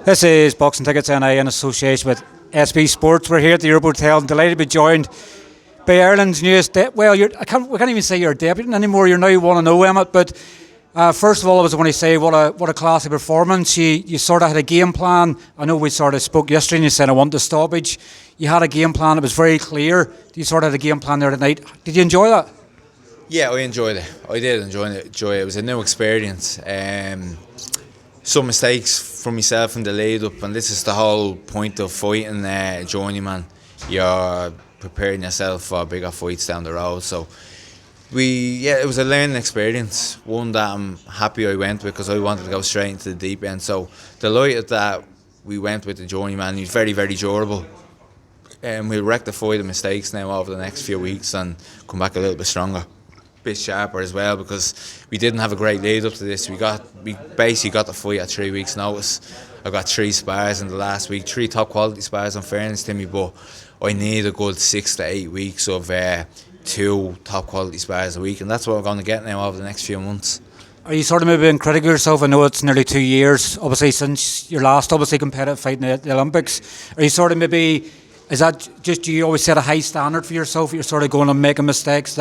This is Boxing Tickets NI in association with SB Sports. We're here at the Europe Hotel and delighted to be joined by Ireland's newest, we can't even say you're debuting anymore, you're now 1-0, Emmet, but first of all I was going to say what a classy performance. You sort of had a game plan. I know we sort of spoke yesterday and you said I want the stoppage. You had a game plan, it was very clear. You sort of had a game plan there tonight. Did you enjoy that? Yeah, I enjoyed it. I did enjoy it. It was a new experience. Some mistakes from myself in the lead up, and this is the whole point of fighting, journeyman. You're preparing yourself for bigger fights down the road. So it was a learning experience, one that I'm happy I went with because I wanted to go straight into the deep end. So delighted that we went with the journeyman. He's very, very durable. And we'll rectify the mistakes now over the next few weeks and come back a little bit stronger. Bit sharper as well because we didn't have a great lead up to this. We basically got the fight at 3 weeks' notice. I got 3 spars in the last week, 3 top quality spars in fairness to me, but I need a good 6 to 8 weeks of 2 top quality spars a week, and that's what we're going to get now over the next few months. Are you sort of maybe being critical of yourself? I know it's nearly 2 years, obviously, since your last competitive fight in the Olympics. Are you sort of maybe, is that just, do you always set a high standard for yourself? You're sort of going and making mistakes.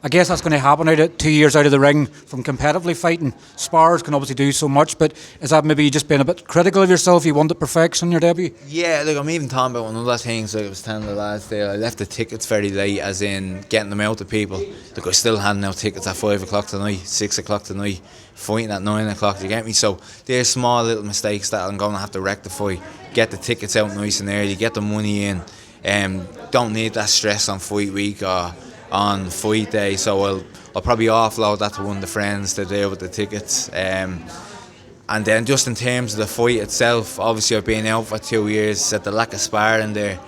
I guess that's going to happen 2 years out of the ring from competitively fighting. Spars can obviously do so much, but is that maybe you just being a bit critical of yourself? You wanted perfection in your debut? Yeah, look, I'm even talking about one of the things, like I was telling the lads there, I left the tickets very late, as in getting them out to people. Look, I still handing out tickets at 5 o'clock tonight, 6 o'clock tonight, fighting at 9 o'clock, you get me? So there's small little mistakes that I'm going to have to rectify. Get the tickets out nice and early, get the money in. Don't need that stress on fight week or on fight day, so I'll probably offload that to one of the friends to deal with the tickets. And then just in terms of the fight itself, obviously I've been out for 2 years, at the lack of sparring there,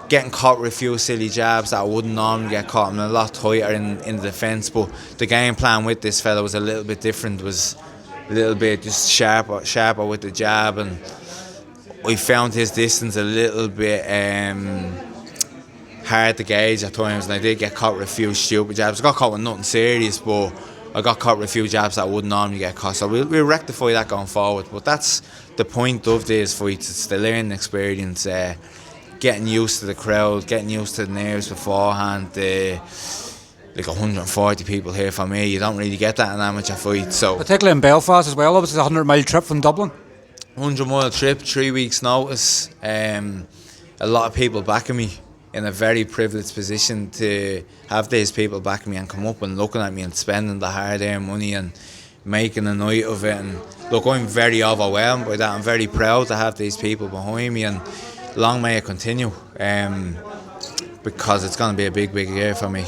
getting caught with a few silly jabs that I wouldn't normally get caught. I'm a lot tighter in the defence, but the game plan with this fella was a little bit different, was a little bit just sharper with the jab, and I found his distance a little bit hard to gauge at times, and I did get caught with a few stupid jabs. I got caught with nothing serious, but I got caught with a few jabs that I wouldn't normally get caught. So we'll rectify that going forward. But that's the point of these fights. It's the learning experience, getting used to the crowd, getting used to the nerves beforehand. Like 140 people here for me, you don't really get that in amateur fights. So particularly in Belfast as well, obviously it's a 100-mile trip from Dublin. 100-mile trip, 3 weeks notice. A lot of people backing me. In a very privileged position to have these people backing me and come up and looking at me and spending the hard-earned money and making a night of it. And look, I'm very overwhelmed by that. I'm very proud to have these people behind me, and long may it continue, because it's going to be a big, big year for me.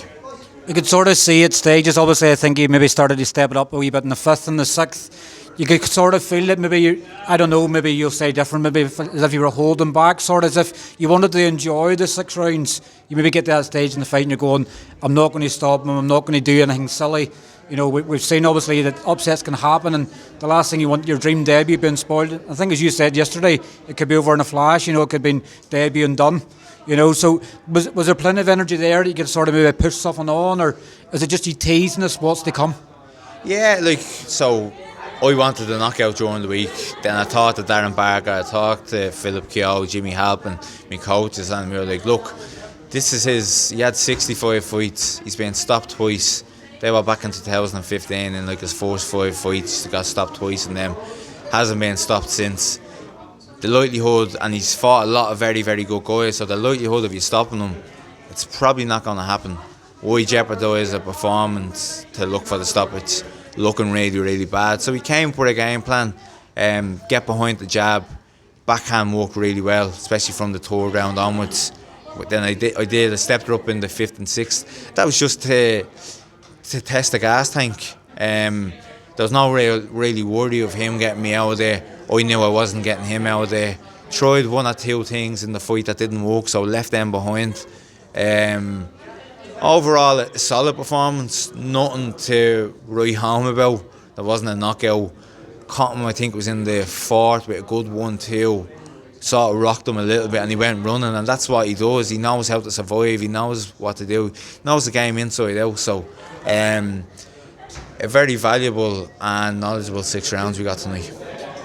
You could sort of see at stages, obviously I think you maybe started to step it up a wee bit in the 5th and the 6th. You could sort of feel that maybe, I don't know, maybe you'll say different, maybe as if you were holding back, sort of as if you wanted to enjoy the 6 rounds. You maybe get to that stage in the fight and you're going, I'm not going to stop him, I'm not going to do anything silly. You know, we've seen obviously that upsets can happen, and the last thing you want, your dream debut being spoiled. I think as you said yesterday, it could be over in a flash, you know, it could have been debut and done. You know, so was there plenty of energy there that you could sort of maybe push something on, or is it just you teasing us what's to come? Yeah, so I wanted the knockout during the week. Then I talked to Darren Barker, I talked to Philip Keogh, Jimmy Halpin, my coaches, and we were like, look, this is he had 65 fights, he's been stopped twice. They were back in 2015 in like his first 5 fights, he got stopped twice in them. Hasn't been stopped since. The likelihood, and he's fought a lot of very, very good guys, so the likelihood of you stopping him, it's probably not going to happen. Why jeopardise a performance to look for the stoppage? Looking really, really bad. So we came up with a game plan, get behind the jab, backhand worked really well, especially from the 3rd round onwards. But then I stepped up in the 5th and 6th. That was just to test the gas tank. There was no really worry of him getting me out of there. I knew I wasn't getting him out of there. Tried 1 or 2 things in the fight that didn't work, so left them behind. Overall, a solid performance, nothing to write home about. There wasn't a knockout. Caught him, I think, was in the 4th with a good 1-2. Sort of rocked him a little bit and he went running, and that's what he does. He knows how to survive, he knows what to do, he knows the game inside out. So, a very valuable and knowledgeable 6 rounds we got tonight.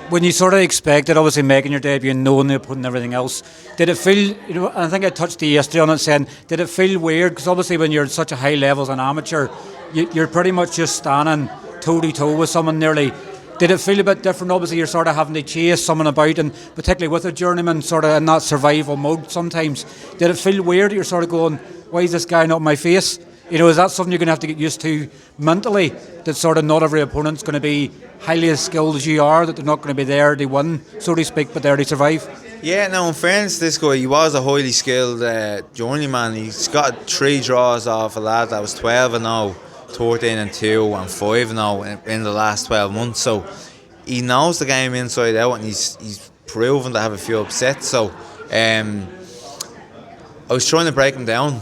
When you sort of expected, obviously making your debut, knowing the opponent and everything else, did it feel, and I think I touched you yesterday on it saying, did it feel weird? Because obviously when you're at such a high level as an amateur, you're pretty much just standing toe to toe with someone nearly. Did it feel a bit different? Obviously you're sort of having to chase someone about, and particularly with a journeyman sort of in that survival mode sometimes. Did it feel weird? You're sort of going, why is this guy not in my face? Is that something you're going to have to get used to mentally, that sort of not every opponent's going to be highly as skilled as you are, that they're not going to be there to win, so to speak, but there to survive? Yeah, no, in fairness, this guy, he was a highly skilled journeyman. He's got 3 draws off a lad that was 12-0, 13-2 and 5-0 in the last 12 months. So he knows the game inside out, and he's proven to have a few upsets. So I was trying to break him down.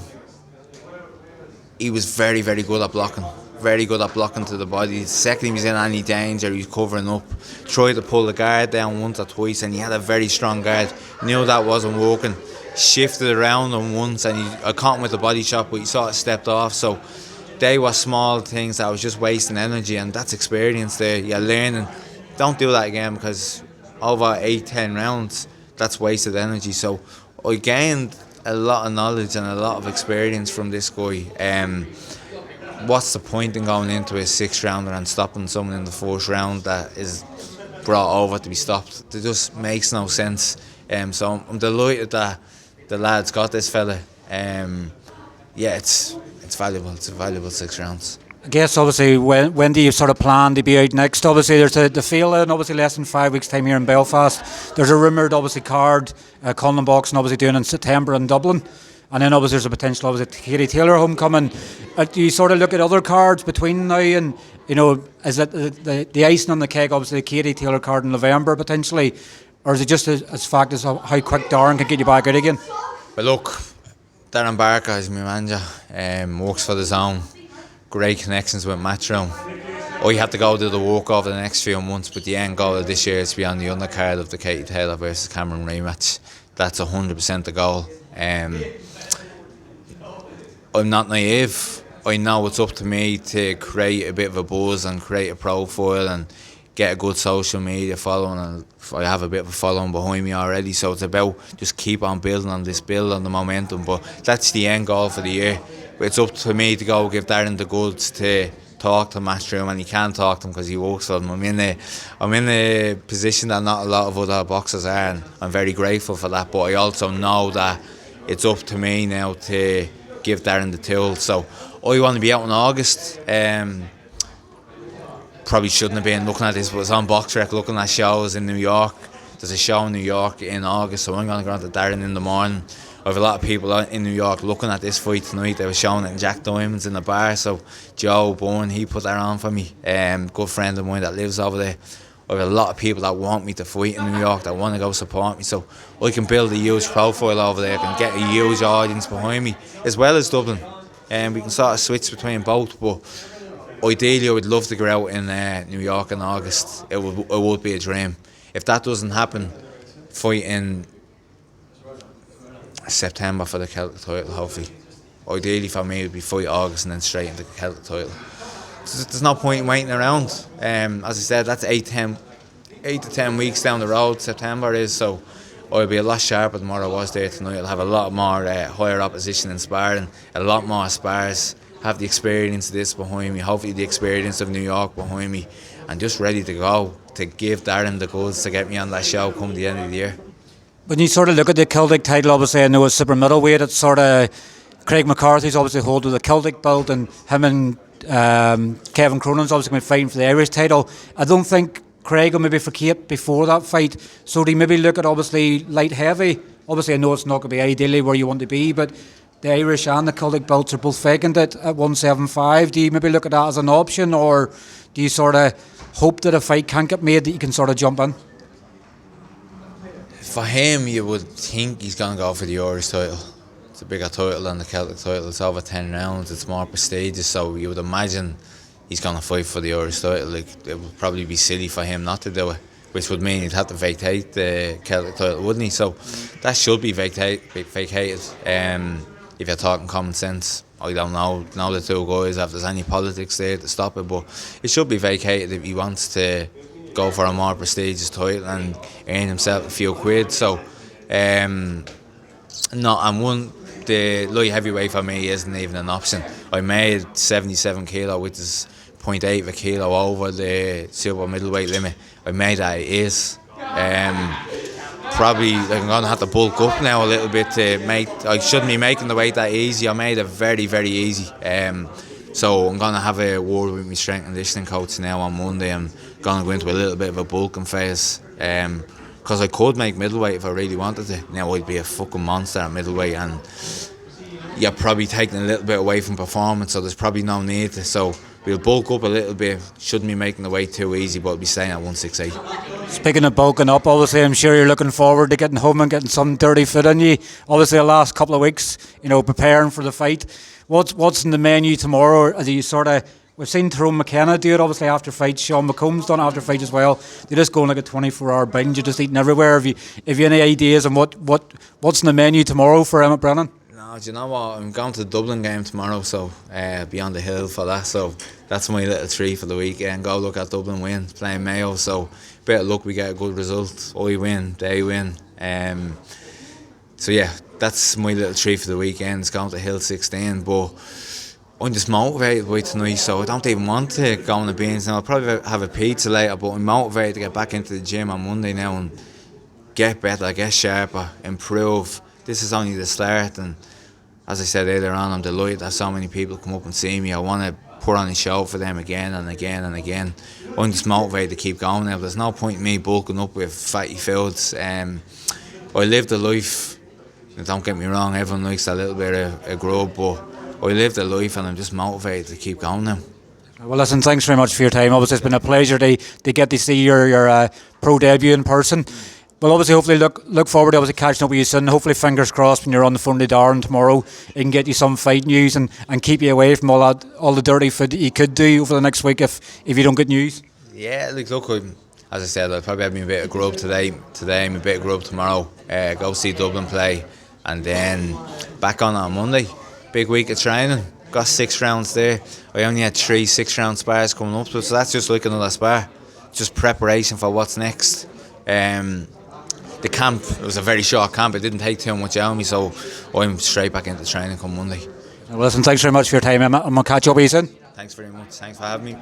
He was very, very good at blocking. Very good at blocking to the body. The second he was in any danger, he was covering up. Tried to pull the guard down once or twice, and he had a very strong guard. Knew that wasn't working. Shifted around him once, and I caught him with the body shot, but he sort of stepped off. So they were small things that I was just wasting energy, and that's experience there. You're learning. Don't do that again, because over 8-10 rounds, that's wasted energy. So I gained a lot of knowledge and a lot of experience from this guy. What's the point in going into a 6th rounder and stopping someone in the 4th round that is brought over to be stopped? It just makes no sense. So I'm delighted that the lads got this fella. It's valuable. It's a valuable 6 rounds. I guess obviously when do you sort of plan to be out next? Obviously there's the field in obviously less than 5 weeks time here in Belfast. There's a rumoured obviously card, Colin Boxing obviously doing in September in Dublin. And then obviously there's a potential obviously Katie Taylor homecoming. Do you sort of look at other cards between now and, is it the icing on the cake, obviously the Katie Taylor card in November potentially? Or is it just as fact as how quick Darren can get you back out again? But look, Darren Barker is my manager, works for the zone. Great connections with Matchroom. I had to go do the work over the next few months, but the end goal of this year is to be on the undercard of the Katie Taylor versus Cameron rematch. That's 100% the goal. I'm not naive. I know it's up to me to create a bit of a buzz and create a profile and get a good social media following, and I have a bit of a following behind me already, so it's about just keep on building on this, build on the momentum. But that's the end goal for the year. But it's up to me to go give Darren the goods to talk to Matchroom, and he can talk to him because he works for them. I'm in a position that not a lot of other boxers are, and I'm very grateful for that. But I also know that it's up to me now to give Darren the tools. So I want to be out in August. Probably shouldn't have been looking at this, but it's on BoxRec looking at shows in New York. There's a show in New York in August, so I'm going to go on to Darren in the morning. I have a lot of people in New York looking at this fight tonight. They were showing it in Jack Diamond's in the bar, so Joe Bourne, he put that on for me. Good friend of mine that lives over there. I have a lot of people that want me to fight in New York, that want to go support me, so I can build a huge profile over there, I can get a huge audience behind me, as well as Dublin. We can sort of switch between both, but ideally I would love to go out in New York in August. It would be a dream. If that doesn't happen, fight in September for the Celtic title, hopefully. Ideally for me it would be fight August and then straight into the Celtic title. So there's no point in waiting around. As I said, that's 8 to 10 weeks down the road, September is, so I'll be a lot sharper than what I was there tonight. I'll have a lot more higher opposition in sparring, a lot more spars, have the experience of this behind me, hopefully the experience of New York behind me, and just ready to go to give Darren the goods to get me on that show come the end of the year. When you sort of look at the Celtic title, obviously I know it's super middleweight, it's sort of Craig McCarthy's obviously holding the Celtic belt, and him and Kevin Cronin's obviously been fighting for the Irish title. I don't think Craig will maybe vacate before that fight, so do you maybe look at obviously light heavy? Obviously I know it's not going to be ideally where you want to be, but the Irish and the Celtic belts are both vacant at 175. Do you maybe look at that as an option, or do you sort of hope that a fight can't get made that you can sort of jump in? For him, you would think he's going to go for the Irish title. It's a bigger title than the Celtic title. It's over 10 rounds. It's more prestigious, so you would imagine he's going to fight for the Irish title. Like, it would probably be silly for him not to do it, which would mean he'd have to vacate the Celtic title, wouldn't he? So that should be vacated. If you're talking common sense, I don't know the two guys if there's any politics there to stop it, but it should be vacated if he wants to go for a more prestigious title and earn himself a few quid. So, no, the light heavyweight for me isn't even an option. I made 77 kilo, which is 0.8 of a kilo over the super middleweight limit. I made that it is. Probably I'm going to have to bulk up now a little bit to make. I shouldn't be making the weight that easy. I made it very, very easy. So I'm going to have a word with my strength and conditioning coach now on Monday. I'm going to go into a little bit of a bulking phase. Because I could make middleweight if I really wanted to. Now I'd be a fucking monster at middleweight, and you're probably taking a little bit away from performance, so there's probably no need to. So we'll bulk up a little bit. Shouldn't be making the weight too easy, but I'll be staying at 168. Speaking of bulking up, obviously I'm sure you're looking forward to getting home and getting some dirty fit in you. Obviously the last couple of weeks, preparing for the fight. What's in the menu tomorrow? Are you we've seen Tyrone McKenna do it obviously after fights. Sean McComb's done it after fights as well. They just go on like a 24-hour binge. You're just eating everywhere. Have you any ideas on what's in the menu tomorrow for Emmet Brennan? No, do you know what? I'm going to the Dublin game tomorrow, so be on the hill for that. So that's my little treat for the weekend. Go look at Dublin win, playing Mayo. So bit of luck, we get a good result. I win, they win. So yeah, that's my little treat for the weekend. It's going to Hill 16, but I'm just motivated by tonight, so I don't even want to go on the beans now. I'll probably have a pizza later, but I'm motivated to get back into the gym on Monday now and get better, get sharper, improve. This is only the start, and as I said earlier on, I'm delighted that so many people come up and see me. I want to put on a show for them again and again and again. I'm just motivated to keep going now. There's no point in me bulking up with fatty foods. I lived a life, and don't get me wrong, everyone likes a little bit of grub, but I lived a life and I'm just motivated to keep going now. Well, listen, thanks very much for your time. Obviously, it's been a pleasure to get to see your pro debut in person. Well, obviously, hopefully look forward to obviously catching up with you soon. Hopefully, fingers crossed, when you're on the front of the Darren tomorrow, it can get you some fight news and keep you away from all the dirty food that you could do over the next week if you don't get news. Yeah, look, as I said, I'll probably have me a bit of grub today, me a bit of grub tomorrow. Go see Dublin play, and then back on Monday. Big week of training. Got 6 rounds there. I only had 3 6-round spars coming up, so that's just like another spar. Just preparation for what's next. The camp, it was a very short camp. It didn't take too much out of me, so I'm straight back into training come Monday. Well, listen, thanks very much for your time, Emma. I'm going to catch up with you soon. Thanks very much. Thanks for having me.